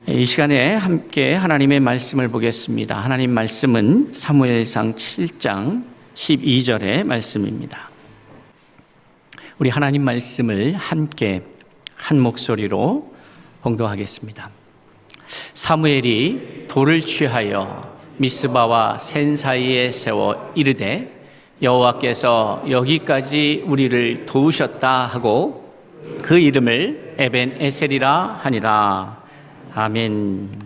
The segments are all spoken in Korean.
이 시간에 함께 하나님의 말씀을 보겠습니다. 하나님 말씀은 사무엘상 7장 12절의 말씀입니다. 우리 하나님 말씀을 함께 한 목소리로 봉독하겠습니다. 사무엘이 돌을 취하여 미스바와 센 사이에 세워 이르되 여호와께서 여기까지 우리를 도우셨다 하고 그 이름을 에벤에셀이라 하니라. 아멘.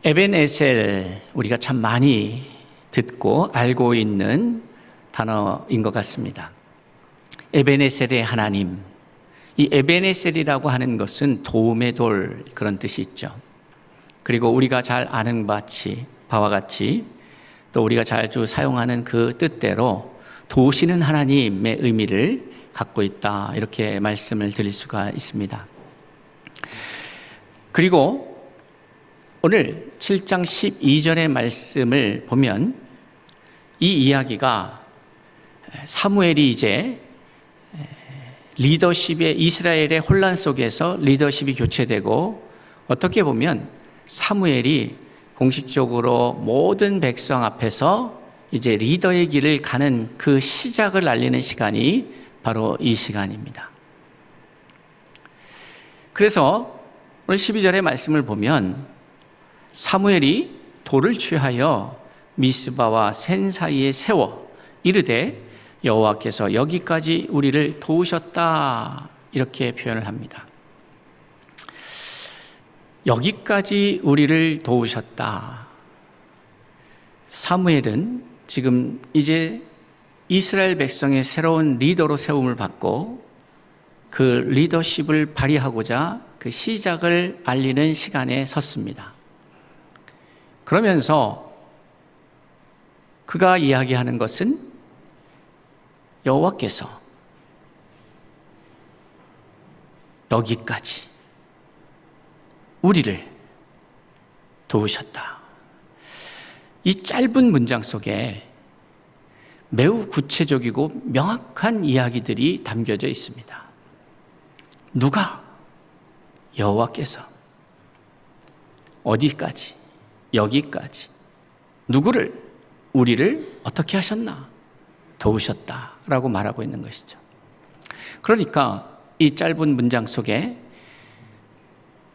에벤에셀, 우리가 참 많이 듣고 알고 있는 단어인 것 같습니다. 에벤에셀의 하나님. 이 에벤에셀이라고 하는 것은 도움의 돌, 그런 뜻이 있죠. 그리고 우리가 잘 아는 바와 같이 또 우리가 자주 사용하는 그 뜻대로 도우시는 하나님의 의미를 갖고 있다, 이렇게 말씀을 드릴 수가 있습니다. 그리고 오늘 7장 12절의 말씀을 보면 이 이야기가 사무엘이 이제 리더십의, 이스라엘의 혼란 속에서 리더십이 교체되고, 어떻게 보면 사무엘이 공식적으로 모든 백성 앞에서 이제 리더의 길을 가는 그 시작을 알리는 시간이 바로 이 시간입니다. 그래서 오늘 12절의 말씀을 보면 사무엘이 돌을 취하여 미스바와 센 사이에 세워 이르되 여호와께서 여기까지 우리를 도우셨다, 이렇게 표현을 합니다. 여기까지 우리를 도우셨다. 사무엘은 지금 이제 이스라엘 백성의 새로운 리더로 세움을 받고 그 리더십을 발휘하고자 그 시작을 알리는 시간에 섰습니다. 그러면서 그가 이야기하는 것은 여호와께서 여기까지 우리를 도우셨다. 이 짧은 문장 속에 매우 구체적이고 명확한 이야기들이 담겨져 있습니다. 누가? 여호와께서. 어디까지? 여기까지. 누구를? 우리를 어떻게 하셨나? 도우셨다라고 말하고 있는 것이죠. 그러니까 이 짧은 문장 속에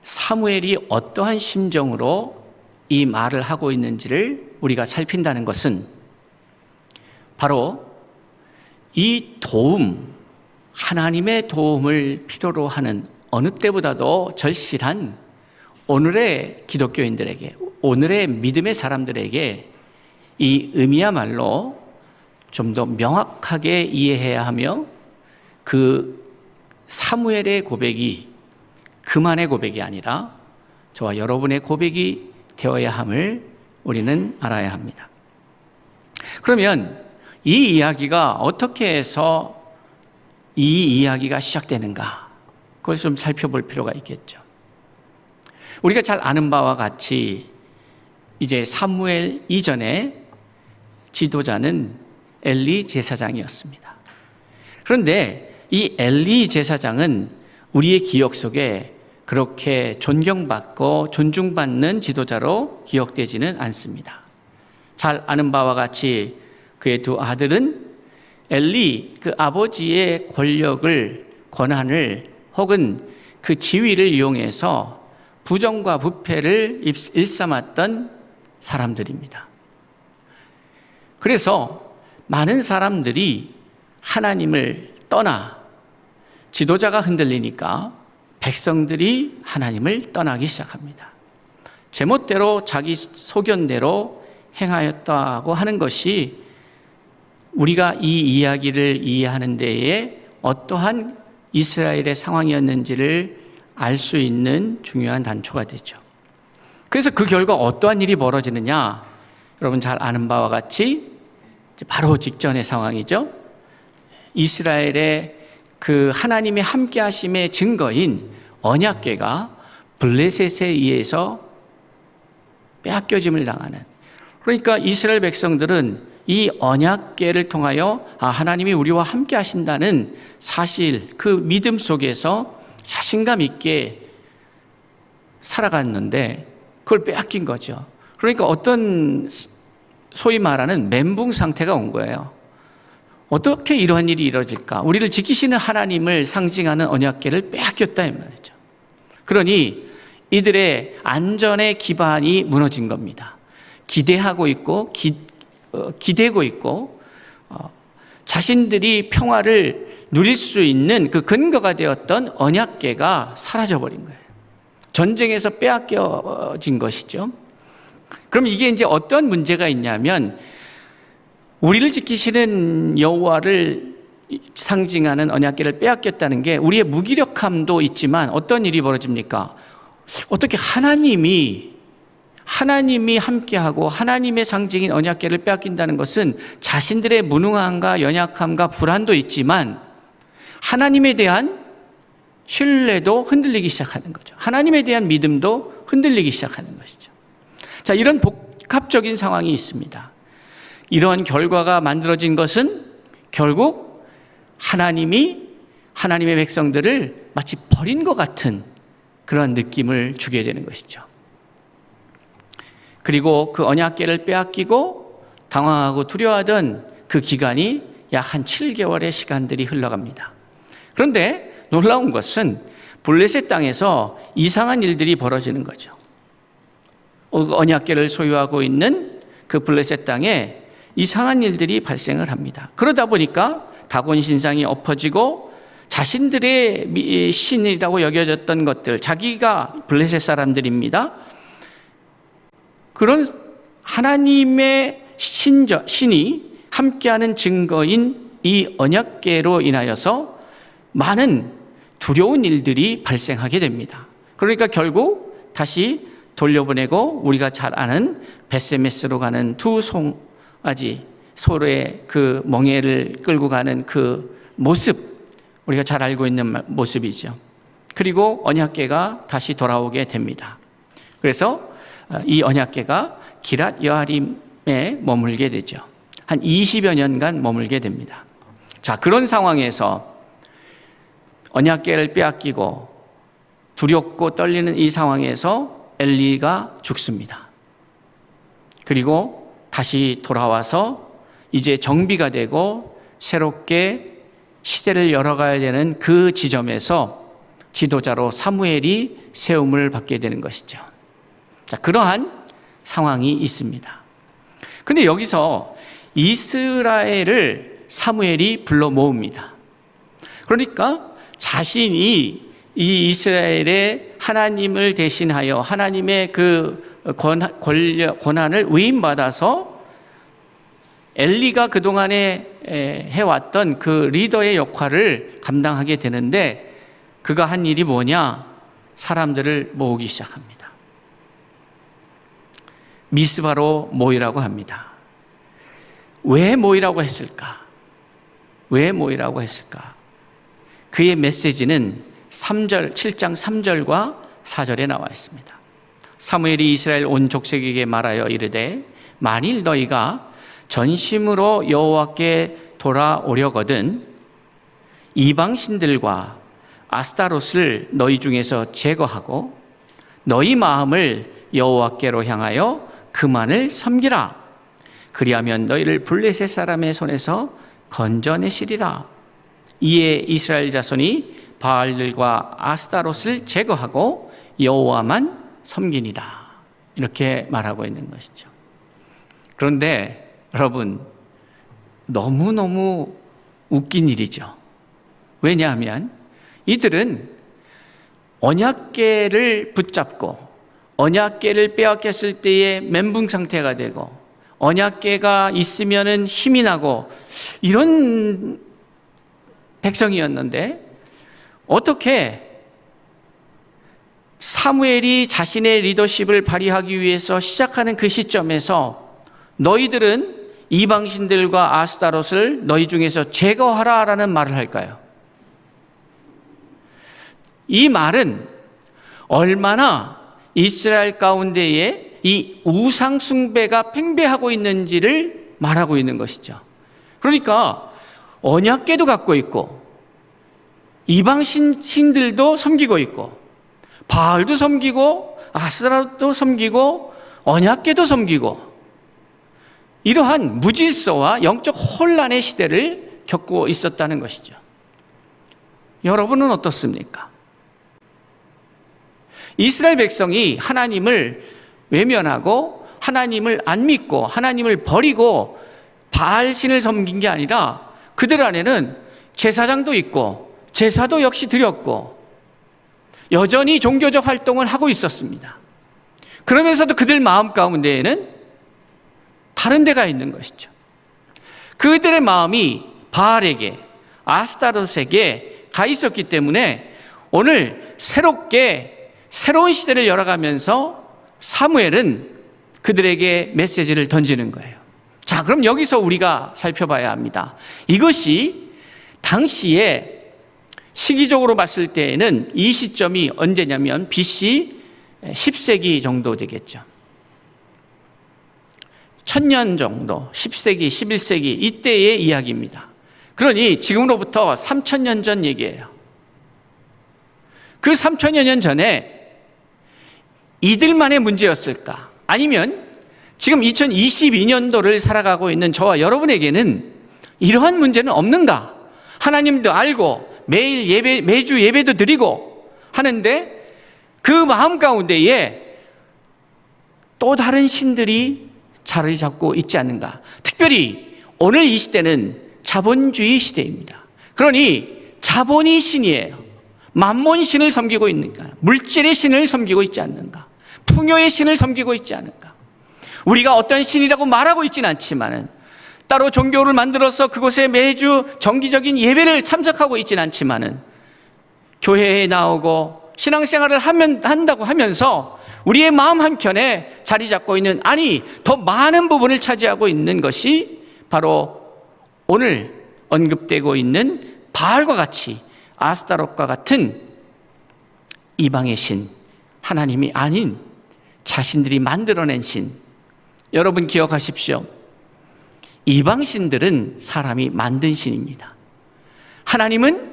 사무엘이 어떠한 심정으로 이 말을 하고 있는지를 우리가 살핀다는 것은 바로 이 도움, 하나님의 도움을 필요로 하는 어느 때보다도 절실한 오늘의 기독교인들에게, 오늘의 믿음의 사람들에게 이 의미야말로 좀 더 명확하게 이해해야 하며, 그 사무엘의 고백이 그만의 고백이 아니라 저와 여러분의 고백이 되어야 함을 우리는 알아야 합니다. 그러면 이 이야기가 어떻게 해서 이 이야기가 시작되는가, 그걸 좀 살펴볼 필요가 있겠죠. 우리가 잘 아는 바와 같이 이제 사무엘 이전에 지도자는 엘리 제사장이었습니다. 그런데 이 엘리 제사장은 우리의 기억 속에 그렇게 존경받고 존중받는 지도자로 기억되지는 않습니다. 잘 아는 바와 같이 그의 두 아들은 엘리, 그 아버지의 권력을, 권한을 혹은 그 지위를 이용해서 부정과 부패를 일삼았던 사람들입니다. 그래서 많은 사람들이 하나님을 떠나 지도자가 흔들리니까 백성들이 하나님을 떠나기 시작합니다. 제멋대로 자기 소견대로 행하였다고 하는 것이 우리가 이 이야기를 이해하는 데에 어떠한 이스라엘의 상황이었는지를 알 수 있는 중요한 단초가 되죠. 그래서 그 결과 어떠한 일이 벌어지느냐, 여러분 잘 아는 바와 같이 바로 직전의 상황이죠. 이스라엘의 그 하나님의 함께 하심의 증거인 언약궤가 블레셋에 의해서 빼앗겨짐을 당하는, 그러니까 이스라엘 백성들은 이 언약궤를 통하여 하나님이 우리와 함께 하신다는 사실, 그 믿음 속에서 자신감 있게 살아갔는데 그걸 빼앗긴 거죠. 그러니까 어떤 소위 말하는 멘붕 상태가 온 거예요. 어떻게 이러한 일이 이루어질까? 우리를 지키시는 하나님을 상징하는 언약궤를 빼앗겼다 이 말이죠. 그러니 이들의 안전의 기반이 무너진 겁니다. 기대하고 있고 기대고 있고 자신들이 평화를 누릴 수 있는 그 근거가 되었던 언약궤가 사라져버린 거예요. 전쟁에서 빼앗겨진 것이죠. 그럼 이게 이제 어떤 문제가 있냐면 우리를 지키시는 여호와를 상징하는 언약궤를 빼앗겼다는 게 우리의 무기력함도 있지만 어떤 일이 벌어집니까? 어떻게 하나님이 함께하고 하나님의 상징인 언약궤를 빼앗긴다는 것은 자신들의 무능함과 연약함과 불안도 있지만 하나님에 대한 신뢰도 흔들리기 시작하는 거죠. 하나님에 대한 믿음도 흔들리기 시작하는 것이죠. 자, 이런 복합적인 상황이 있습니다. 이러한 결과가 만들어진 것은 결국 하나님이 하나님의 백성들을 마치 버린 것 같은 그런 느낌을 주게 되는 것이죠. 그리고 그 언약궤를 빼앗기고 당황하고 두려워하던 그 기간이 약 한 7개월의 시간들이 흘러갑니다. 그런데 놀라운 것은 블레셋 땅에서 이상한 일들이 벌어지는 거죠. 언약궤를 소유하고 있는 그 블레셋 땅에 이상한 일들이 발생을 합니다. 그러다 보니까 다곤 신상이 엎어지고 자신들의 신이라고 여겨졌던 것들, 자기가 블레셋 사람들입니다. 그런 하나님의 신이 함께하는 증거인 이 언약궤로 인하여서 많은 두려운 일들이 발생하게 됩니다. 그러니까 결국 다시 돌려보내고 우리가 잘 아는 베세메스로 가는 두 송아지 소의 그 멍에를 끌고 가는 그 모습, 우리가 잘 알고 있는 모습이죠. 그리고 언약궤가 다시 돌아오게 됩니다. 그래서 이 언약궤가 기랏 여아림에 머물게 되죠. 한 20여 년간 머물게 됩니다. 자, 그런 상황에서 언약궤를 빼앗기고 두렵고 떨리는 이 상황에서 엘리가 죽습니다. 그리고 다시 돌아와서 이제 정비가 되고 새롭게 시대를 열어가야 되는 그 지점에서 지도자로 사무엘이 세움을 받게 되는 것이죠. 자, 그러한 상황이 있습니다. 그런데 여기서 이스라엘을 사무엘이 불러 모읍니다. 그러니까 자신이 이 이스라엘의 하나님을 대신하여 하나님의 그 권한을 위임받아서 엘리가 그동안에 해왔던 그 리더의 역할을 감당하게 되는데 그가 한 일이 뭐냐? 사람들을 모으기 시작합니다. 미스바로 모이라고 합니다. 왜 모이라고 했을까? 왜 모이라고 했을까? 그의 메시지는 7장 3절과 4절에 나와 있습니다. 사무엘이 이스라엘 온 족속에게 말하여 이르되 만일 너희가 전심으로 여호와께 돌아오려거든 이방 신들과 아스타롯을 너희 중에서 제거하고 너희 마음을 여호와께로 향하여 그만을 섬기라. 그리하면 너희를 블레셋 사람의 손에서 건져내시리라. 이에 이스라엘 자손이 바알들과 아스타롯을 제거하고 여호와만 섬기니라. 이렇게 말하고 있는 것이죠. 그런데 여러분, 너무너무 웃긴 일이죠. 왜냐하면 이들은 언약궤를 붙잡고 언약궤를 빼앗겼을 때의 멘붕 상태가 되고 언약궤가 있으면은 힘이 나고 이런 백성이었는데 어떻게 사무엘이 자신의 리더십을 발휘하기 위해서 시작하는 그 시점에서 너희들은 이방신들과 아스타롯을 너희 중에서 제거하라라는 말을 할까요? 이 말은 얼마나 이스라엘 가운데에 이 우상 숭배가 팽배하고 있는지를 말하고 있는 것이죠. 그러니까 언약궤도 갖고 있고 이방 신들도 섬기고 있고 바알도 섬기고 아스타롯도 섬기고 언약궤도 섬기고 이러한 무질서와 영적 혼란의 시대를 겪고 있었다는 것이죠. 여러분은 어떻습니까? 이스라엘 백성이 하나님을 외면하고 하나님을 안 믿고 하나님을 버리고 바알신을 섬긴 게 아니라 그들 안에는 제사장도 있고 제사도 역시 드렸고 여전히 종교적 활동을 하고 있었습니다. 그러면서도 그들 마음 가운데에는 다른 데가 있는 것이죠. 그들의 마음이 바알에게, 아스타롯에게 가 있었기 때문에 오늘 새로운 시대를 열어가면서 사무엘은 그들에게 메시지를 던지는 거예요. 자, 그럼 여기서 우리가 살펴봐야 합니다. 이것이 당시에 시기적으로 봤을 때에는 이 시점이 언제냐면 BC 10세기 정도 되겠죠. 1000년 정도, 10세기, 11세기 이때의 이야기입니다. 그러니 지금으로부터 3000년 전 얘기예요. 그 3000여 년 전에 이들만의 문제였을까? 아니면 지금 2022년도를 살아가고 있는 저와 여러분에게는 이러한 문제는 없는가? 하나님도 알고 매주 예배도 드리고 하는데 그 마음 가운데에 또 다른 신들이 자리를 잡고 있지 않는가? 특별히 오늘 이 시대는 자본주의 시대입니다. 그러니 자본이 신이에요. 만몬 신을 섬기고 있는가? 물질의 신을 섬기고 있지 않는가? 풍요의 신을 섬기고 있지 않은가? 우리가 어떤 신이라고 말하고 있지는 않지만은 따로 종교를 만들어서 그곳에 매주 정기적인 예배를 참석하고 있지는 않지만은 교회에 나오고 신앙생활을 한다고 하면서 우리의 마음 한켠에 자리 잡고 있는, 아니 더 많은 부분을 차지하고 있는 것이 바로 오늘 언급되고 있는 바알과 같이 아스타롯과 같은 이방의 신, 하나님이 아닌 자신들이 만들어낸 신. 여러분 기억하십시오. 이방 신들은 사람이 만든 신입니다. 하나님은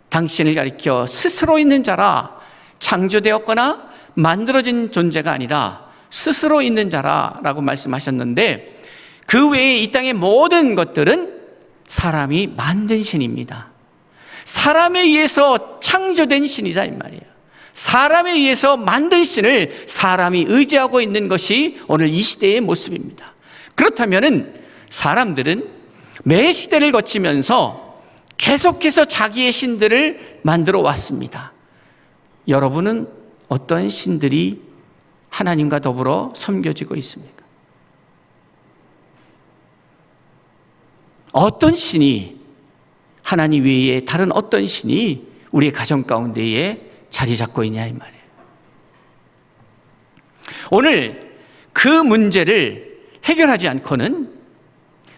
당신을 가리켜 스스로 있는 자라, 창조되었거나 만들어진 존재가 아니라 스스로 있는 자라라고 말씀하셨는데, 그 외에 이 땅의 모든 것들은 사람이 만든 신입니다. 사람에 의해서 창조된 신이다 이 말이에요. 사람에 의해서 만든 신을 사람이 의지하고 있는 것이 오늘 이 시대의 모습입니다. 그렇다면은 사람들은 매 시대를 거치면서 계속해서 자기의 신들을 만들어 왔습니다. 여러분은 어떤 신들이 하나님과 더불어 섬겨지고 있습니까? 어떤 신이, 하나님 외에 다른 어떤 신이 우리의 가정 가운데에 자리 잡고 있냐 이 말이에요. 오늘 그 문제를 해결하지 않고는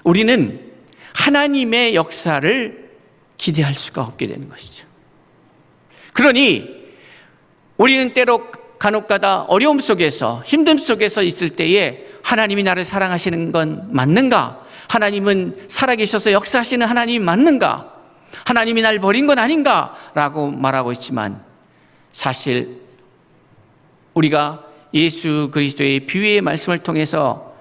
우리는 하나님의 역사를 기대할 수가 없게 되는 것이죠. 그러니 우리는 때로 간혹가다 어려움 속에서, 힘듦 속에서 있을 때에 하나님이 나를 사랑하시는 건 맞는가? 하나님은 살아계셔서 역사하시는 하나님이 맞는가? 하나님이 날 버린 건 아닌가? 라고 말하고 있지만, 사실 우리가 예수 그리스도의 비유의 말씀을 통해서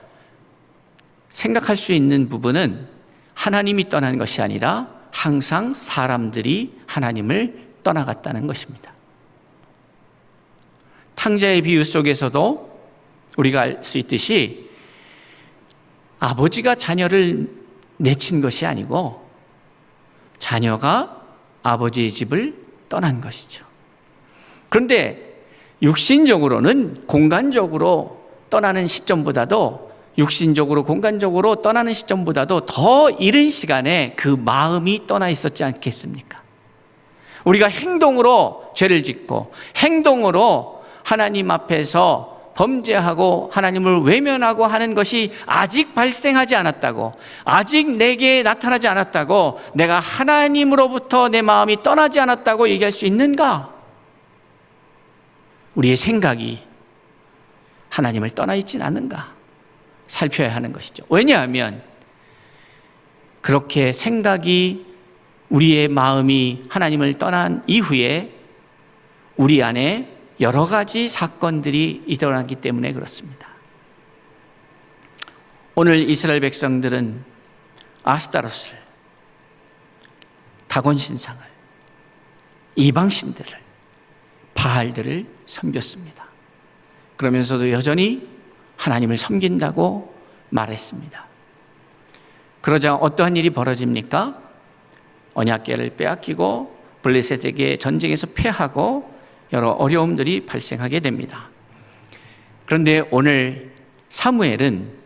생각할 수 있는 부분은 하나님이 떠난 것이 아니라 항상 사람들이 하나님을 떠나갔다는 것입니다. 탕자의 비유 속에서도 우리가 알 수 있듯이 아버지가 자녀를 내친 것이 아니고 자녀가 아버지의 집을 떠난 것이죠. 그런데 육신적으로는 공간적으로 떠나는 시점보다도, 육신적으로 공간적으로 떠나는 시점보다도 더 이른 시간에 그 마음이 떠나 있었지 않겠습니까? 우리가 행동으로 죄를 짓고 행동으로 하나님 앞에서 범죄하고 하나님을 외면하고 하는 것이 아직 발생하지 않았다고, 아직 내게 나타나지 않았다고, 내가 하나님으로부터 내 마음이 떠나지 않았다고 얘기할 수 있는가? 우리의 생각이 하나님을 떠나 있진 않는가 살펴야 하는 것이죠. 왜냐하면 그렇게 생각이, 우리의 마음이 하나님을 떠난 이후에 우리 안에 여러 가지 사건들이 일어나기 때문에 그렇습니다. 오늘 이스라엘 백성들은 아스타로스를, 다곤 신상을, 이방신들을, 바알들을 섬겼습니다. 그러면서도 여전히 하나님을 섬긴다고 말했습니다. 그러자 어떠한 일이 벌어집니까? 언약궤를 빼앗기고 블레셋에게 전쟁에서 패하고 여러 어려움들이 발생하게 됩니다. 그런데 오늘 사무엘은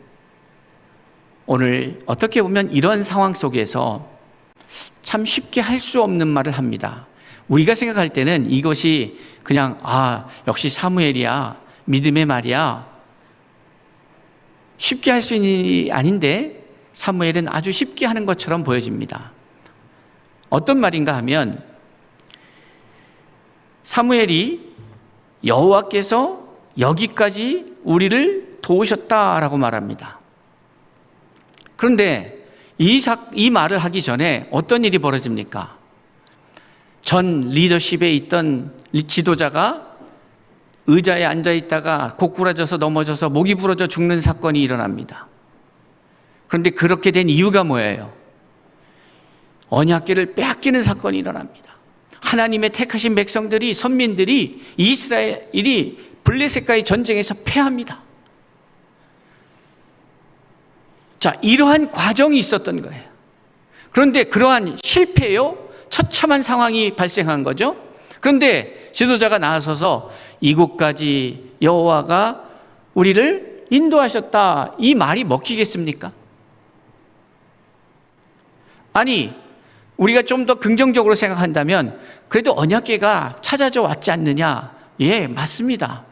오늘 어떻게 보면 이런 상황 속에서 참 쉽게 할 수 없는 말을 합니다. 우리가 생각할 때는 이것이 그냥 역시 사무엘이야, 믿음의 말이야, 쉽게 할 수 있는 일이 아닌데 사무엘은 아주 쉽게 하는 것처럼 보여집니다. 어떤 말인가 하면 사무엘이 여호와께서 여기까지 우리를 도우셨다라고 말합니다. 그런데 이 말을 하기 전에 어떤 일이 벌어집니까? 전 리더십에 있던 지도자가 의자에 앉아있다가 고꾸라져서 넘어져서 목이 부러져 죽는 사건이 일어납니다. 그런데 그렇게 된 이유가 뭐예요? 언약궤를 빼앗기는 사건이 일어납니다. 하나님의 택하신 백성들이, 선민들이, 이스라엘이 블레셋과의 전쟁에서 패합니다. 자, 이러한 과정이 있었던 거예요. 그런데 그러한 실패요, 처참한 상황이 발생한 거죠. 그런데 지도자가 나서서 이곳까지 여호와가 우리를 인도하셨다, 이 말이 먹히겠습니까? 아니, 우리가 좀 더 긍정적으로 생각한다면 그래도 언약궤가 찾아져 왔지 않느냐? 예, 맞습니다.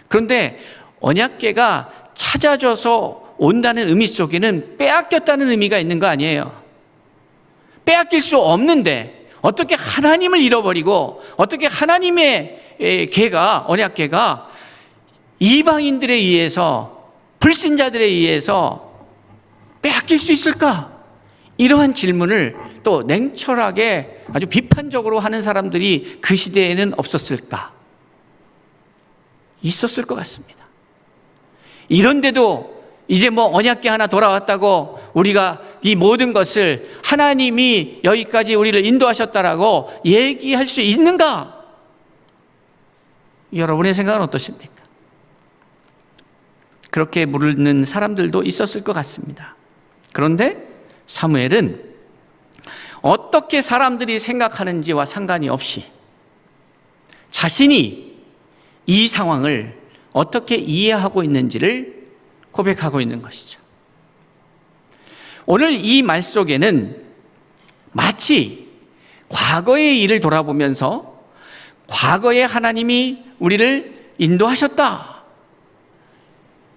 그런데 언약궤가 찾아져서 온다는 의미 속에는 빼앗겼다는 의미가 있는 거 아니에요. 빼앗길 수 없는데 어떻게 하나님을 잃어버리고 어떻게 하나님의 궤가, 언약궤가 이방인들에 의해서, 불신자들에 의해서 빼앗길 수 있을까? 이러한 질문을 또 냉철하게 아주 비판적으로 하는 사람들이 그 시대에는 없었을까? 있었을 것 같습니다. 이런데도 이제 언약궤 하나 돌아왔다고 우리가 이 모든 것을 하나님이 여기까지 우리를 인도하셨다라고 얘기할 수 있는가? 여러분의 생각은 어떠십니까? 그렇게 물는 사람들도 있었을 것 같습니다. 그런데 사무엘은 어떻게 사람들이 생각하는지와 상관이 없이 자신이 이 상황을 어떻게 이해하고 있는지를 고백하고 있는 것이죠. 오늘 이 말 속에는 마치 과거의 일을 돌아보면서 과거에 하나님이 우리를 인도하셨다,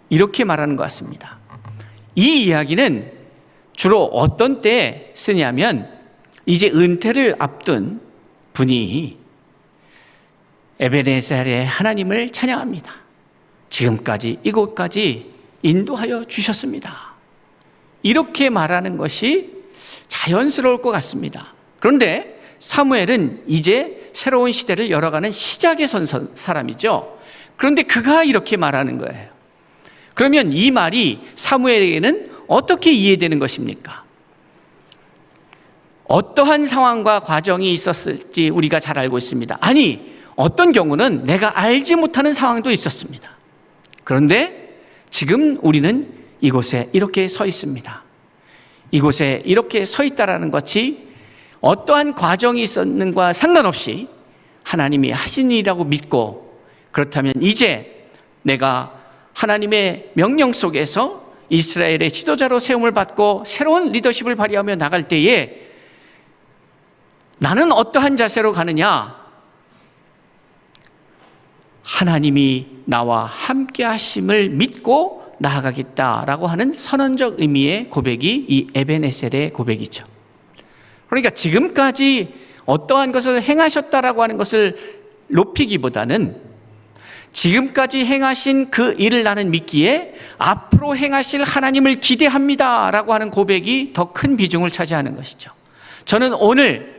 이렇게 말하는 것 같습니다. 이 이야기는 주로 어떤 때에 쓰냐면 이제 은퇴를 앞둔 분이 에베네셀의 하나님을 찬양합니다. 지금까지 이곳까지 인도하여 주셨습니다. 이렇게 말하는 것이 자연스러울 것 같습니다. 그런데 사무엘은 이제 새로운 시대를 열어가는 시작에 선 사람이죠. 그런데 그가 이렇게 말하는 거예요. 그러면 이 말이 사무엘에게는 어떻게 이해되는 것입니까? 어떠한 상황과 과정이 있었을지 우리가 잘 알고 있습니다. 아니, 어떤 경우는 내가 알지 못하는 상황도 있었습니다. 그런데 지금 우리는 이곳에 이렇게 서 있습니다. 이곳에 이렇게 서 있다라는 것이 어떠한 과정이 있었는가 상관없이 하나님이 하신 일이라고 믿고, 그렇다면 이제 내가 하나님의 명령 속에서 이스라엘의 지도자로 세움을 받고 새로운 리더십을 발휘하며 나갈 때에 나는 어떠한 자세로 가느냐? 하나님이 나와 함께 하심을 믿고 나아가겠다라고 하는 선언적 의미의 고백이 이 에벤에셀의 고백이죠. 그러니까 지금까지 어떠한 것을 행하셨다라고 하는 것을 높이기보다는 지금까지 행하신 그 일을 나는 믿기에 앞으로 행하실 하나님을 기대합니다라고 하는 고백이 더 큰 비중을 차지하는 것이죠. 저는 오늘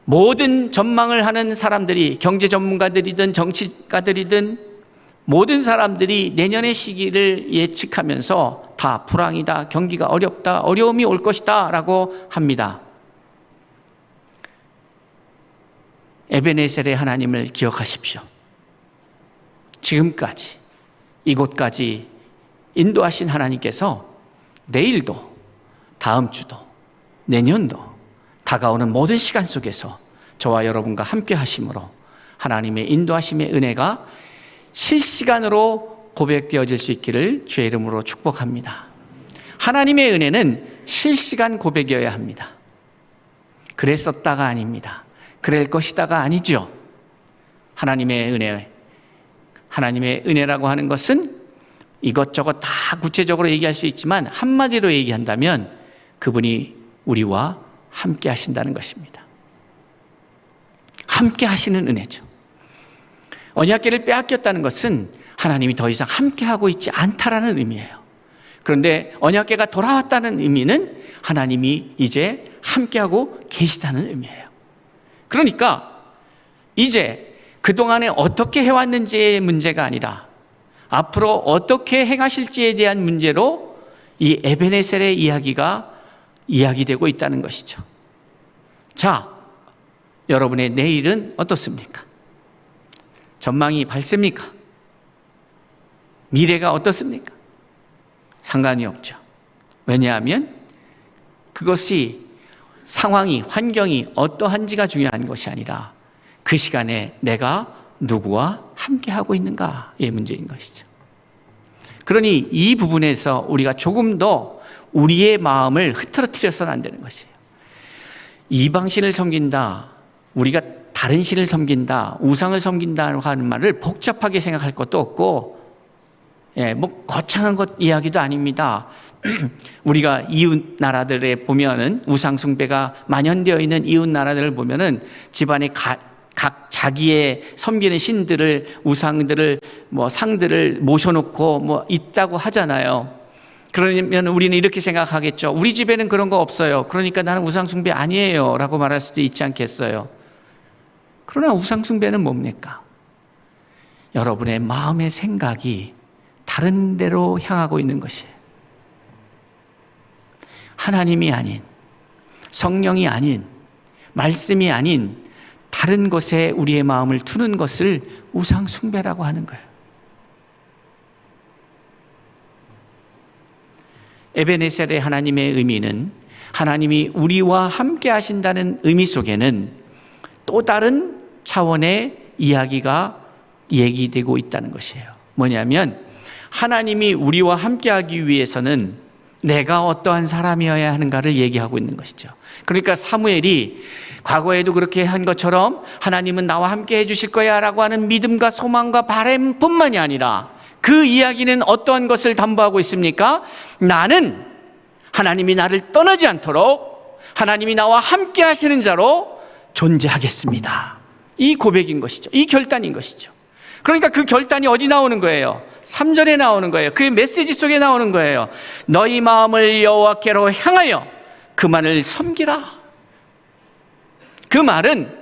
모든 전망을 하는 사람들이, 경제 전문가들이든 정치가들이든 모든 사람들이 내년의 시기를 예측하면서 다 불황이다, 경기가 어렵다, 어려움이 올 것이다 라고 합니다. 에베네셀의 하나님을 기억하십시오. 지금까지 이곳까지 인도하신 하나님께서 내일도, 다음 주도, 내년도 다가오는 모든 시간 속에서 저와 여러분과 함께 하심으로 하나님의 인도하심의 은혜가 실시간으로 고백되어질 수 있기를 주의 이름으로 축복합니다. 하나님의 은혜는 실시간 고백이어야 합니다. 그랬었다가 아닙니다. 그럴 것이다가 아니죠. 하나님의 은혜라고 하는 것은 이것저것 다 구체적으로 얘기할 수 있지만 한마디로 얘기한다면 그분이 우리와 함께 하신다는 것입니다. 함께 하시는 은혜죠. 언약궤를 빼앗겼다는 것은 하나님이 더 이상 함께 하고 있지 않다라는 의미예요. 그런데 언약궤가 돌아왔다는 의미는 하나님이 이제 함께 하고 계시다는 의미예요. 그러니까 이제 그동안에 어떻게 해왔는지의 문제가 아니라 앞으로 어떻게 행하실지에 대한 문제로 이 에베네셀의 이야기가 이야기되고 있다는 것이죠. 자, 여러분의 내일은 어떻습니까? 전망이 밝습니까? 미래가 어떻습니까? 상관이 없죠. 왜냐하면 그것이 상황이, 환경이 어떠한지가 중요한 것이 아니라 그 시간에 내가 누구와 함께하고 있는가의 문제인 것이죠. 그러니 이 부분에서 우리가 조금 더 우리의 마음을 흐트러뜨려서는 안 되는 것이에요. 이방신을 섬긴다, 우리가 다른 신을 섬긴다, 우상을 섬긴다고 하는 말을 복잡하게 생각할 것도 없고, 뭐 거창한 것 이야기도 아닙니다. 우리가 이웃 나라들에 보면은 우상 숭배가 만연되어 있는 이웃 나라들을 보면은 집안에 각 자기의 섬기는 신들을, 우상들을, 뭐 상들을 모셔놓고 뭐 있다고 하잖아요. 그러면 우리는 이렇게 생각하겠죠. 우리 집에는 그런 거 없어요. 그러니까 나는 우상 숭배 아니에요 라고 말할 수도 있지 않겠어요. 그러나 우상 숭배는 뭡니까? 여러분의 마음의 생각이 다른 데로 향하고 있는 것이에요. 하나님이 아닌, 성령이 아닌, 말씀이 아닌 다른 곳에 우리의 마음을 두는 것을 우상 숭배라고 하는 거예요. 에베네셀의 하나님의 의미는 하나님이 우리와 함께 하신다는 의미 속에는 또 다른 차원의 이야기가 얘기되고 있다는 것이에요. 뭐냐면 하나님이 우리와 함께 하기 위해서는 내가 어떠한 사람이어야 하는가를 얘기하고 있는 것이죠. 그러니까 사무엘이 과거에도 그렇게 한 것처럼 하나님은 나와 함께 해주실 거야 라고 하는 믿음과 소망과 바람뿐만이 아니라 그 이야기는 어떠한 것을 담보하고 있습니까? 나는 하나님이 나를 떠나지 않도록 하나님이 나와 함께 하시는 자로 존재하겠습니다. 이 고백인 것이죠. 이 결단인 것이죠. 그러니까 그 결단이 어디 나오는 거예요? 3절에 나오는 거예요. 그 메시지 속에 나오는 거예요. 너희 마음을 여호와께로 향하여 그만을 섬기라. 그 말은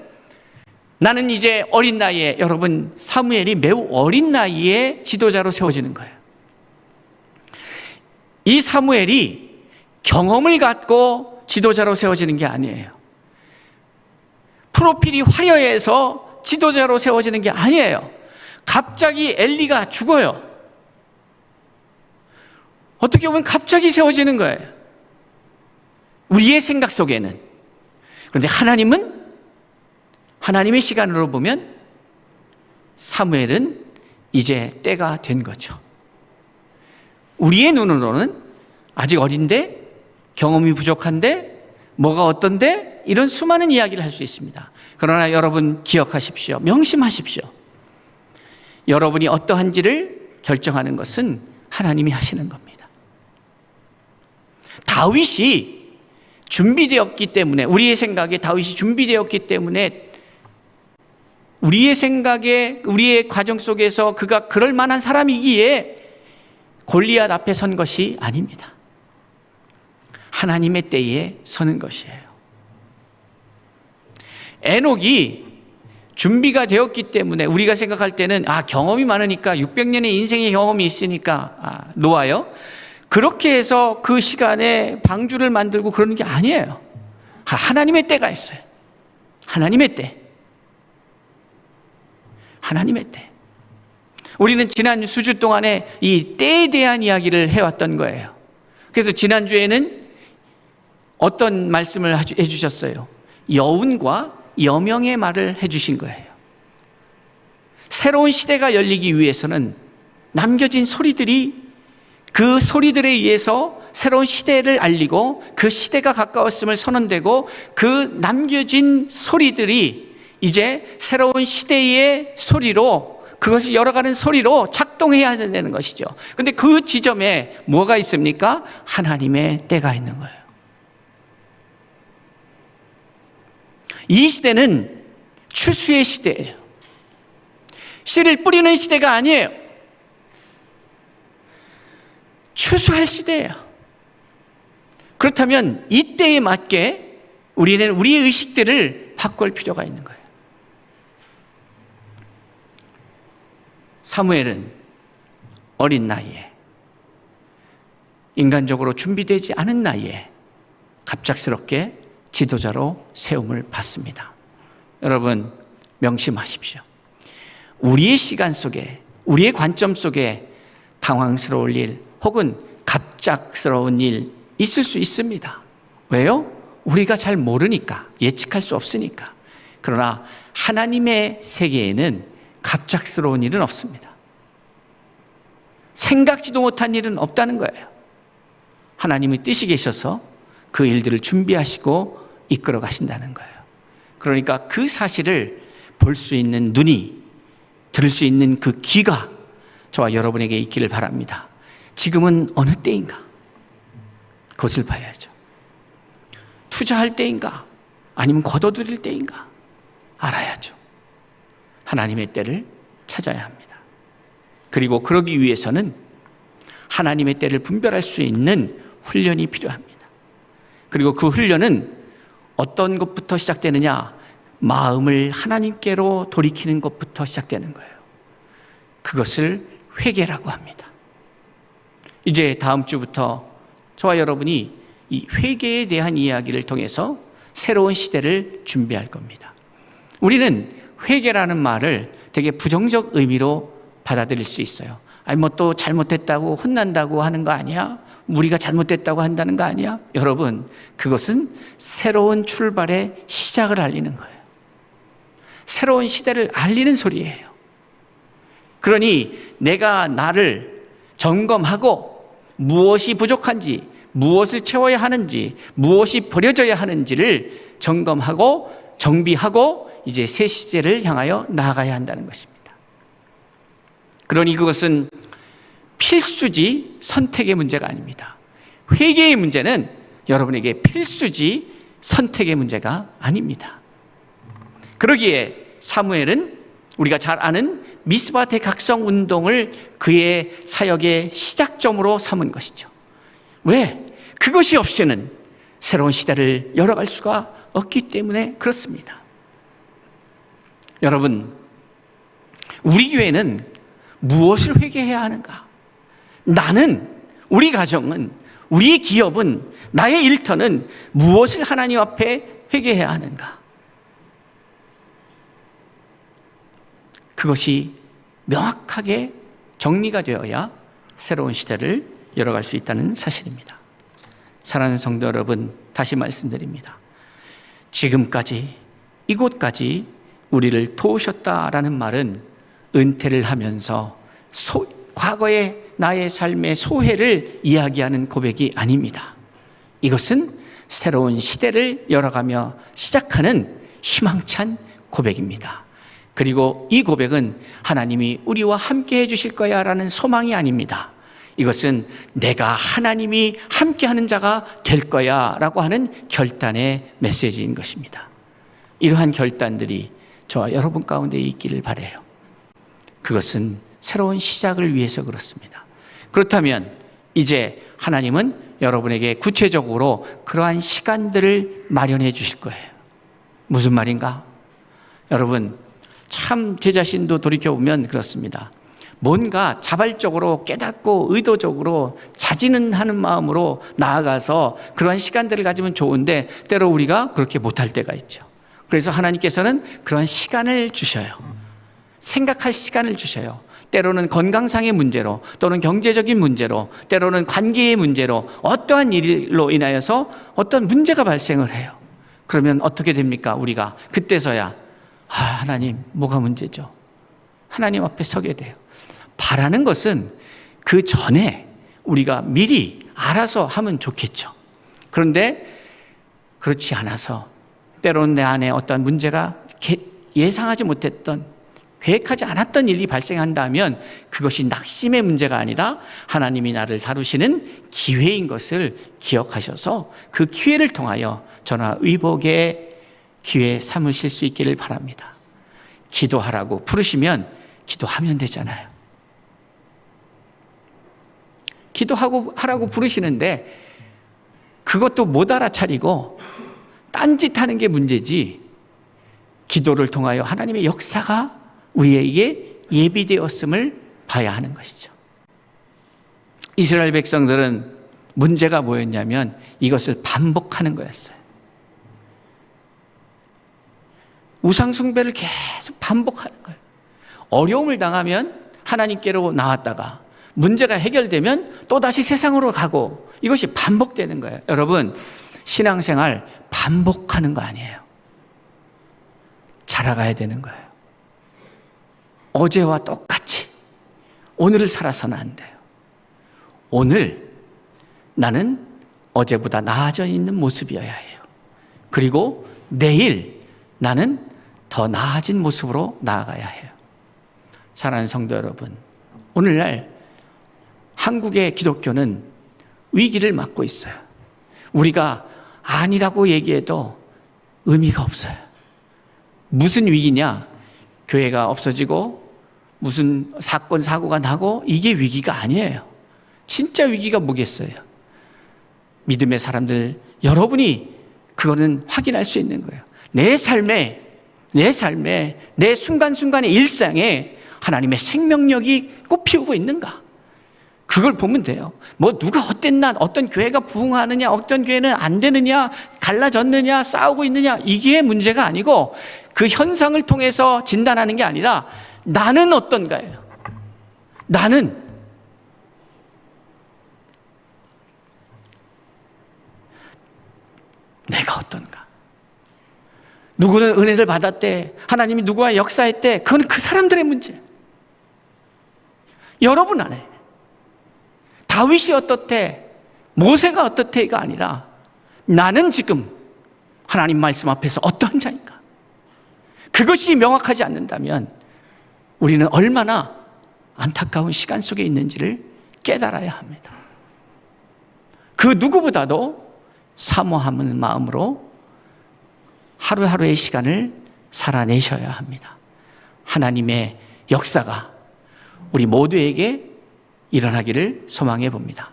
나는 이제 어린 나이에, 여러분 사무엘이 매우 어린 나이에 지도자로 세워지는 거예요. 이 사무엘이 경험을 갖고 지도자로 세워지는 게 아니에요. 프로필이 화려해서 지도자로 세워지는 게 아니에요. 갑자기 엘리가 죽어요. 어떻게 보면 갑자기 세워지는 거예요. 우리의 생각 속에는. 그런데 하나님의 시간으로 보면 사무엘은 이제 때가 된 거죠. 우리의 눈으로는 아직 어린데, 경험이 부족한데, 뭐가 어떤데, 이런 수많은 이야기를 할 수 있습니다. 그러나 여러분 기억하십시오. 명심하십시오. 여러분이 어떠한지를 결정하는 것은 하나님이 하시는 겁니다. 다윗이 준비되었기 때문에, 우리의 생각에 다윗이 준비되었기 때문에 우리의 생각에, 우리의 과정 속에서 그가 그럴 만한 사람이기에 골리앗 앞에 선 것이 아닙니다. 하나님의 때에 서는 것이에요. 에녹이 준비가 되었기 때문에 우리가 생각할 때는 경험이 많으니까 600년의 인생의 경험이 있으니까 노아요. 그렇게 해서 그 시간에 방주를 만들고 그러는 게 아니에요. 하나님의 때가 있어요. 하나님의 때. 하나님의 때. 우리는 지난 수주 동안에 이 때에 대한 이야기를 해왔던 거예요. 그래서 지난주에는 어떤 말씀을 해주셨어요? 여운과 여명의 말을 해주신 거예요. 새로운 시대가 열리기 위해서는 남겨진 소리들이 그 소리들에 의해서 새로운 시대를 알리고 그 시대가 가까웠음을 선언되고 그 남겨진 소리들이 이제 새로운 시대의 소리로 그것이 열어가는 소리로 작동해야 되는 것이죠. 그런데 그 지점에 뭐가 있습니까? 하나님의 때가 있는 거예요. 이 시대는 추수의 시대예요. 씨를 뿌리는 시대가 아니에요. 추수할 시대예요. 그렇다면 이 때에 맞게 우리는 우리의 의식들을 바꿀 필요가 있는 거예요. 사무엘은 어린 나이에, 인간적으로 준비되지 않은 나이에 갑작스럽게 지도자로 세움을 받습니다. 여러분 명심하십시오. 우리의 시간 속에, 우리의 관점 속에 당황스러울 일 혹은 갑작스러운 일 있을 수 있습니다. 왜요? 우리가 잘 모르니까, 예측할 수 없으니까. 그러나 하나님의 세계에는 갑작스러운 일은 없습니다. 생각지도 못한 일은 없다는 거예요. 하나님의 뜻이 계셔서 그 일들을 준비하시고 이끌어 가신다는 거예요. 그러니까 그 사실을 볼 수 있는 눈이, 들을 수 있는 그 귀가 저와 여러분에게 있기를 바랍니다. 지금은 어느 때인가? 그것을 봐야죠. 투자할 때인가? 아니면 거둬들일 때인가? 알아야죠. 하나님의 때를 찾아야 합니다. 그리고 그러기 위해서는 하나님의 때를 분별할 수 있는 훈련이 필요합니다. 그리고 그 훈련은 어떤 것부터 시작되느냐? 마음을 하나님께로 돌이키는 것부터 시작되는 거예요. 그것을 회개라고 합니다. 이제 다음 주부터 저와 여러분이 이 회개에 대한 이야기를 통해서 새로운 시대를 준비할 겁니다. 우리는 회개라는 말을 되게 부정적 의미로 받아들일 수 있어요. 아니 뭐 또 잘못했다고 혼난다고 하는 거 아니야? 우리가 잘못됐다고 한다는 거 아니야? 여러분, 그것은 새로운 출발의 시작을 알리는 거예요. 새로운 시대를 알리는 소리예요. 그러니 내가 나를 점검하고 무엇이 부족한지, 무엇을 채워야 하는지, 무엇이 버려져야 하는지를 점검하고 정비하고 이제 새 시대를 향하여 나아가야 한다는 것입니다. 그러니 그것은 필수지 선택의 문제가 아닙니다. 회개의 문제는 여러분에게 필수지 선택의 문제가 아닙니다. 그러기에 사무엘은 우리가 잘 아는 미스바 대각성 운동을 그의 사역의 시작점으로 삼은 것이죠. 왜? 그것이 없이는 새로운 시대를 열어갈 수가 없기 때문에 그렇습니다. 여러분, 우리 교회는 무엇을 회개해야 하는가? 나는, 우리 가정은, 우리의 기업은, 나의 일터는 무엇을 하나님 앞에 회개해야 하는가? 그것이 명확하게 정리가 되어야 새로운 시대를 열어갈 수 있다는 사실입니다. 사랑하는 성도 여러분, 다시 말씀드립니다. 지금까지, 이곳까지 우리를 도우셨다라는 말은 은퇴를 하면서 과거의 나의 삶의 소회를 이야기하는 고백이 아닙니다. 이것은 새로운 시대를 열어가며 시작하는 희망찬 고백입니다. 그리고 이 고백은 하나님이 우리와 함께 해주실 거야 라는 소망이 아닙니다. 이것은 내가 하나님이 함께하는 자가 될 거야 라고 하는 결단의 메시지인 것입니다. 이러한 결단들이 저와 여러분 가운데 있기를 바라요. 그것은 새로운 시작을 위해서 그렇습니다. 그렇다면 이제 하나님은 여러분에게 구체적으로 그러한 시간들을 마련해 주실 거예요. 무슨 말인가? 여러분, 참 제 자신도 돌이켜보면 그렇습니다. 뭔가 자발적으로 깨닫고 의도적으로 자진은 하는 마음으로 나아가서 그러한 시간들을 가지면 좋은데 때로 우리가 그렇게 못할 때가 있죠. 그래서 하나님께서는 그런 시간을 주셔요. 생각할 시간을 주셔요. 때로는 건강상의 문제로, 또는 경제적인 문제로, 때로는 관계의 문제로, 어떠한 일로 인하여서 어떤 문제가 발생을 해요. 그러면 어떻게 됩니까? 우리가 그때서야 하나님, 뭐가 문제죠? 하나님 앞에 서게 돼요. 바라는 것은 그 전에 우리가 미리 알아서 하면 좋겠죠. 그런데 그렇지 않아서 때로는 내 안에 어떤 문제가 예상하지 못했던, 계획하지 않았던 일이 발생한다면 그것이 낙심의 문제가 아니라 하나님이 나를 다루시는 기회인 것을 기억하셔서 그 기회를 통하여 저나 의복의 기회 삼으실 수 있기를 바랍니다. 기도하라고 부르시면 기도하면 되잖아요. 기도하라고 부르시는데 그것도 못 알아차리고 딴짓하는 게 문제지, 기도를 통하여 하나님의 역사가 우리에게 예비되었음을 봐야 하는 것이죠. 이스라엘 백성들은 문제가 뭐였냐면 이것을 반복하는 거였어요. 우상 숭배를 계속 반복하는 거예요. 어려움을 당하면 하나님께로 나왔다가 문제가 해결되면 또다시 세상으로 가고, 이것이 반복되는 거예요. 여러분, 신앙생활 반복하는 거 아니에요. 자라가야 되는 거예요. 어제와 똑같이 오늘을 살아서는 안 돼요. 오늘 나는 어제보다 나아져 있는 모습이어야 해요. 그리고 내일 나는 더 나아진 모습으로 나아가야 해요. 사랑하는 성도 여러분, 오늘날 한국의 기독교는 위기를 맞고 있어요. 우리가 아니라고 얘기해도 의미가 없어요. 무슨 위기냐? 교회가 없어지고 무슨 사건, 사고가 나고, 이게 위기가 아니에요. 진짜 위기가 뭐겠어요? 믿음의 사람들, 여러분이 그거는 확인할 수 있는 거예요. 내 삶에, 내 순간순간의 일상에 하나님의 생명력이 꽃피우고 있는가? 그걸 보면 돼요. 뭐 누가 어땠나, 어떤 교회가 부흥하느냐, 어떤 교회는 안 되느냐, 갈라졌느냐, 싸우고 있느냐, 이게 문제가 아니고 그 현상을 통해서 진단하는 게 아니라 나는 어떤가예요. 나는 내가 어떤가. 누구는 은혜를 받았대, 하나님이 누구와 역사했대, 그건 그 사람들의 문제. 여러분 안에 다윗이 어떻대, 모세가 어떻대가 아니라 나는 지금 하나님 말씀 앞에서 어떤 자인가. 그것이 명확하지 않는다면 우리는 얼마나 안타까운 시간 속에 있는지를 깨달아야 합니다. 그 누구보다도 사모하는 마음으로 하루하루의 시간을 살아내셔야 합니다. 하나님의 역사가 우리 모두에게 일어나기를 소망해 봅니다.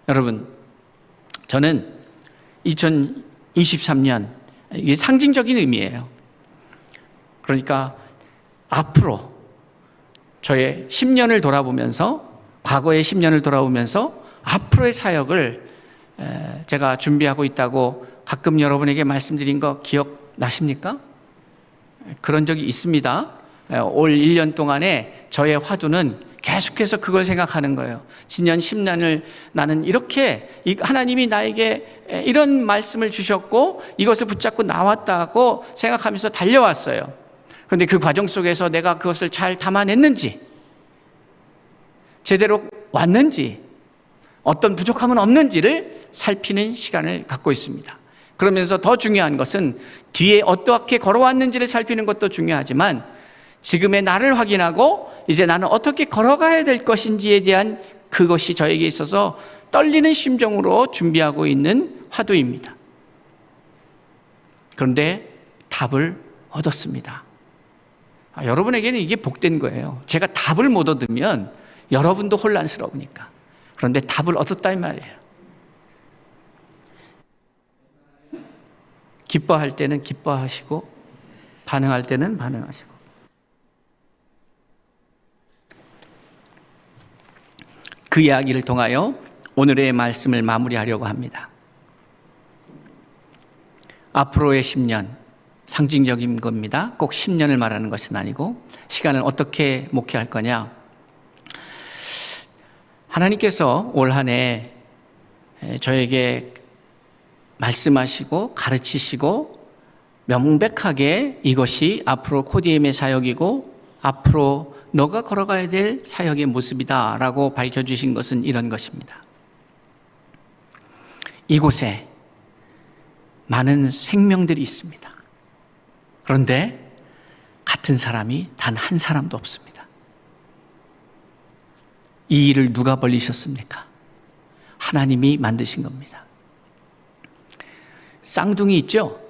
여러분, 저는 2023년, 이게 상징적인 의미예요. 그러니까 앞으로 저의 10년을 돌아보면서, 과거의 10년을 돌아보면서 앞으로의 사역을 제가 준비하고 있다고 가끔 여러분에게 말씀드린 거 기억나십니까? 그런 적이 있습니다. 올 1년 동안에 저의 화두는 계속해서 그걸 생각하는 거예요. 지난 10년을 나는 이렇게, 하나님이 나에게 이런 말씀을 주셨고 이것을 붙잡고 나왔다고 생각하면서 달려왔어요. 그런데 그 과정 속에서 내가 그것을 잘 담아냈는지, 제대로 왔는지, 어떤 부족함은 없는지를 살피는 시간을 갖고 있습니다. 그러면서 더 중요한 것은 뒤에 어떻게 걸어왔는지를 살피는 것도 중요하지만 지금의 나를 확인하고 이제 나는 어떻게 걸어가야 될 것인지에 대한 그것이 저에게 있어서 떨리는 심정으로 준비하고 있는 화두입니다. 그런데 답을 얻었습니다. 여러분에게는 이게 복된 거예요. 제가 답을 못 얻으면 여러분도 혼란스러우니까. 그런데 답을 얻었다 이 말이에요. 기뻐할 때는 기뻐하시고 반응할 때는 반응하시고. 그 이야기를 통하여 오늘의 말씀을 마무리하려고 합니다. 앞으로의 10년, 상징적인 겁니다. 꼭 10년을 말하는 것은 아니고 시간을 어떻게 목회할 거냐. 하나님께서 올 한 해 저에게 말씀하시고 가르치시고 명백하게 이것이 앞으로 코디엠의 사역이고 앞으로 너가 걸어가야 될 사역의 모습이다 라고 밝혀주신 것은 이런 것입니다. 이곳에 많은 생명들이 있습니다. 그런데 같은 사람이 단 한 사람도 없습니다. 이 일을 누가 벌리셨습니까? 하나님이 만드신 겁니다. 쌍둥이 있죠?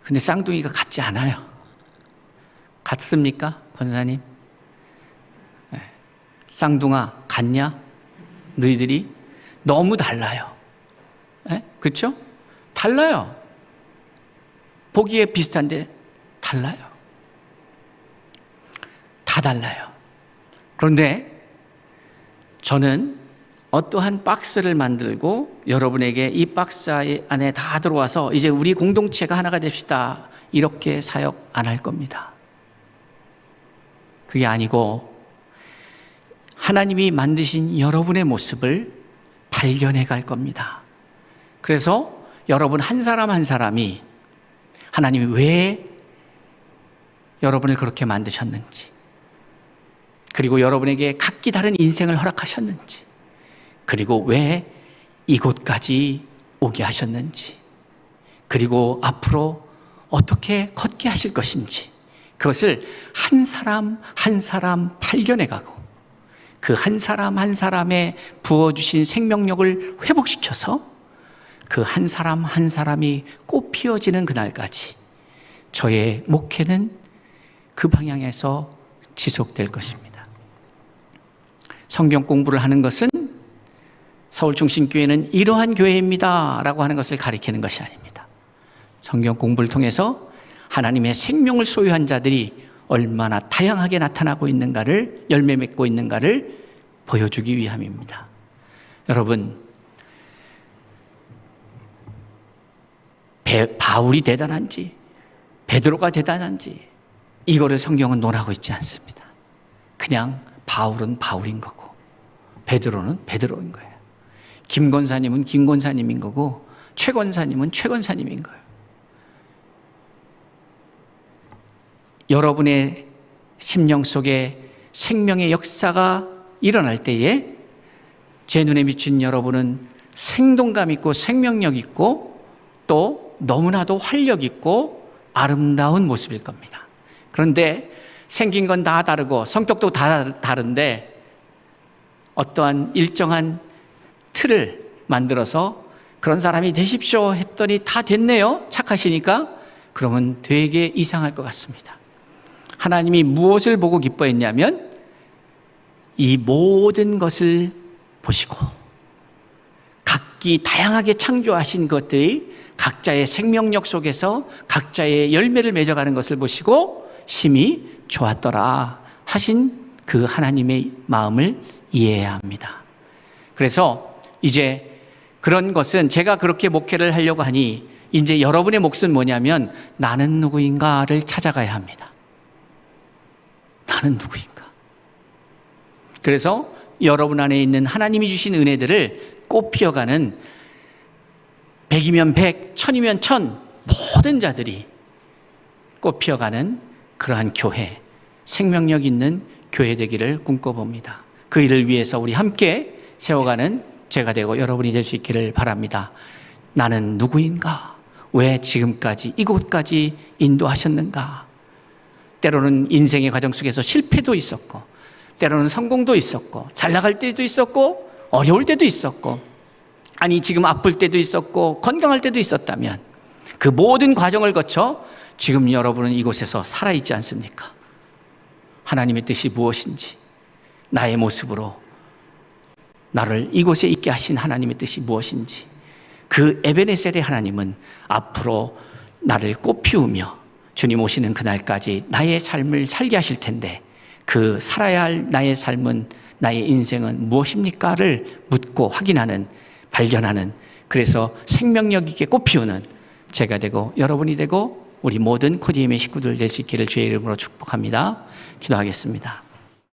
근데 쌍둥이가 같지 않아요. 같습니까, 권사님? 쌍둥아, 같냐? 너희들이? 너무 달라요. 그렇죠? 달라요. 보기에 비슷한데 달라요. 다 달라요. 그런데 저는 어떠한 박스를 만들고 여러분에게 이 박스 안에 다 들어와서 이제 우리 공동체가 하나가 됩시다, 이렇게 사역 안 할 겁니다. 그게 아니고 하나님이 만드신 여러분의 모습을 발견해 갈 겁니다. 그래서 여러분 한 사람 한 사람이 하나님이 왜 여러분을 그렇게 만드셨는지, 그리고 여러분에게 각기 다른 인생을 허락하셨는지, 그리고 왜 이곳까지 오게 하셨는지, 그리고 앞으로 어떻게 걷게 하실 것인지, 그것을 한 사람 한 사람 발견해 가고 그 한 사람 한 사람의 부어주신 생명력을 회복시켜서 그 한 사람 한 사람이 꽃 피어지는 그날까지 저의 목회는 그 방향에서 지속될 것입니다. 성경 공부를 하는 것은 서울중심교회는 이러한 교회입니다 라고 하는 것을 가리키는 것이 아닙니다. 성경 공부를 통해서 하나님의 생명을 소유한 자들이 얼마나 다양하게 나타나고 있는가를, 열매 맺고 있는가를 보여주기 위함입니다. 여러분, 바울이 대단한지 베드로가 대단한지 이거를 성경은 논하고 있지 않습니다. 그냥 바울은 바울인 거고 베드로는 베드로인 거예요. 김 권사님은 김 권사님인 거고 최 권사님은 최 권사님인 거예요. 여러분의 심령 속에 생명의 역사가 일어날 때에 제 눈에 비친 여러분은 생동감 있고 생명력 있고 또 너무나도 활력 있고 아름다운 모습일 겁니다. 그런데 생긴 건 다 다르고 성격도 다 다른데 어떠한 일정한 틀을 만들어서 그런 사람이 되십시오 했더니 다 됐네요, 착하시니까. 그러면 되게 이상할 것 같습니다. 하나님이 무엇을 보고 기뻐했냐면 이 모든 것을 보시고 각기 다양하게 창조하신 것들이 각자의 생명력 속에서 각자의 열매를 맺어가는 것을 보시고 심히 좋았더라 하신 그 하나님의 마음을 이해해야 합니다. 그래서 이제 그런 것은 제가 그렇게 목회를 하려고 하니 이제 여러분의 몫은 뭐냐면 나는 누구인가를 찾아가야 합니다. 나는 누구인가? 그래서 여러분 안에 있는 하나님이 주신 은혜들을 꽃 피어가는 100이면 100, 1000이면 1000 모든 자들이 꽃 피어가는 그러한 교회, 생명력 있는 교회 되기를 꿈꿔봅니다. 그 일을 위해서 우리 함께 세워가는 제가 되고 여러분이 될 수 있기를 바랍니다. 나는 누구인가? 왜 지금까지 이곳까지 인도하셨는가? 때로는 인생의 과정 속에서 실패도 있었고 때로는 성공도 있었고 잘 나갈 때도 있었고 어려울 때도 있었고 아니 지금 아플 때도 있었고 건강할 때도 있었다면 그 모든 과정을 거쳐 지금 여러분은 이곳에서 살아있지 않습니까? 하나님의 뜻이 무엇인지, 나의 모습으로 나를 이곳에 있게 하신 하나님의 뜻이 무엇인지, 그 에베네셀의 하나님은 앞으로 나를 꽃 피우며 주님 오시는 그날까지 나의 삶을 살게 하실 텐데 그 살아야 할 나의 삶은, 나의 인생은 무엇입니까?를 묻고 확인하는, 발견하는, 그래서 생명력 있게 꽃피우는 제가 되고 여러분이 되고 우리 모든 코디엠의 식구들 될 수 있기를 주의 이름으로 축복합니다. 기도하겠습니다.